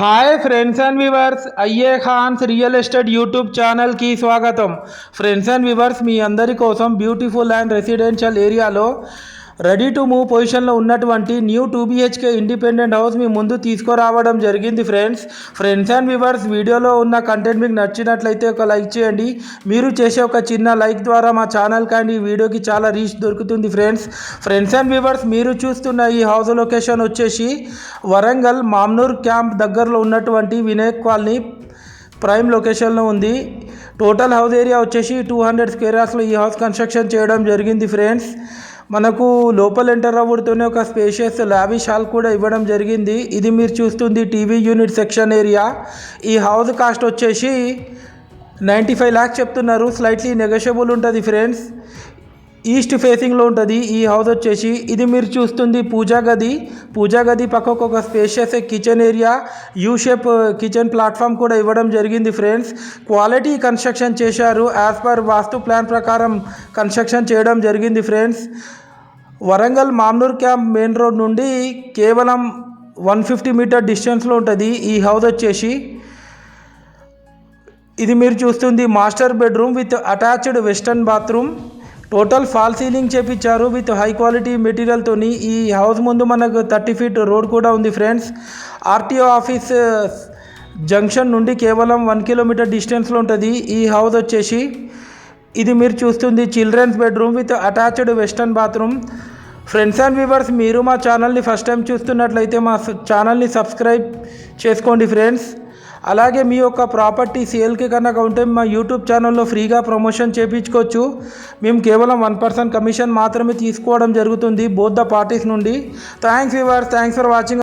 Hi friends and viewers, అయ్యే ఖాన్స్ real estate YouTube ఛానల్కి స్వాగతం. ఫ్రెండ్స్ అండ్ వ్యూవర్స్, మీ అందరి కోసం బ్యూటిఫుల్ అండ్ రెసిడెన్షియల్ ఏరియాలో రెడీ టు మూవ్ పొజిషన్లో ఉన్నటువంటి న్యూ 2 BHK ఇండిపెండెంట్ హౌస్ మీ ముందు తీసుకురావడం జరిగింది. ఫ్రెండ్స్ అండ్ వ్యూవర్స్, వీడియోలో ఉన్న కంటెంట్ మీకు నచ్చినట్లయితే ఒక లైక్ చేయండి. మీరు చేసే ఒక చిన్న లైక్ ద్వారా మా ఛానల్కి అండ్ ఈ వీడియోకి చాలా రీచ్ దొరుకుతుంది. ఫ్రెండ్స్ అండ్ వ్యూవర్స్, మీరు చూస్తున్న ఈ హౌస్ లొకేషన్ వచ్చేసి వరంగల్ మామ్నూర్ క్యాంప్ దగ్గరలో ఉన్నటువంటి వినాయక్ కాలనీ ప్రైమ్ లొకేషన్లో ఉంది. టోటల్ హౌస్ ఏరియా వచ్చేసి 200 స్క్వేర్ యార్డ్స్లో ఈ హౌస్ కన్స్ట్రక్షన్ చేయడం జరిగింది. ఫ్రెండ్స్, మనకు లోపల ఎంటర్ అవ్వడంతోనే ఒక స్పేషియస్ లావిష్ హాల్ కూడా ఇవ్వడం జరిగింది. ఇది మీరు చూస్తుంది టీవీ యూనిట్ సెక్షన్ ఏరియా. ఈ హౌస్ కాస్ట్ వచ్చేసి 95 lakhs చెప్తున్నారు. స్లైట్లీ నెగోషియబుల్ ఉంటుంది. ఫ్రెండ్స్, ఈస్ట్ ఫేసింగ్లో ఉంటుంది ఈ హౌస్ వచ్చేసి. ఇది మీరు చూస్తుంది పూజా గది పక్కకు ఒక spacious kitchen area, U shape kitchen platform కూడా ఇవ్వడం జరిగింది. ఫ్రెండ్స్, క్వాలిటీ కన్స్ట్రక్షన్ చేశారు. యాజ్ పర్ వాస్తు ప్లాన్ ప్రకారం కన్స్ట్రక్షన్ చేయడం జరిగింది. Friends, Warangal Mamnoor camp main road నుండి కేవలం 150 మీటర్ డిస్టెన్స్లో ఉంటుంది ఈ హౌస్ వచ్చేసి. ఇది మీరు చూస్తుంది master bedroom with attached western bathroom. Total fall ceiling చేపించారు విత్ హై క్వాలిటీ మెటీరియల్తోని. ఈ హౌస్ ముందు మనకు 30 feet రోడ్ కూడా ఉంది. ఫ్రెండ్స్, ఆర్టీఓ ఆఫీస్ జంక్షన్ నుండి కేవలం 1 kilometer డిస్టెన్స్లో ఉంటుంది ఈ హౌస్ వచ్చేసి. ఇది మీరు చూస్తుంది children's bedroom with attached western bathroom. Friends and viewers, మీరు మా ఛానల్ని ఫస్ట్ టైం చూస్తున్నట్లయితే మా ఛానల్ని సబ్స్క్రైబ్ చేసుకోండి. ఫ్రెండ్స్, అలాగే మీ యొక్క ప్రాపర్టీ సేల్కి కనుక ఉంటే మా యూట్యూబ్ ఛానల్లో ఫ్రీగా ప్రమోషన్ చేయించుకోవచ్చు. మేము కేవలం 1% కమిషన్ మాత్రమే తీసుకోవడం జరుగుతుంది బోత్ ద పార్టీస్ నుండి. Thanks viewers, thanks for watching.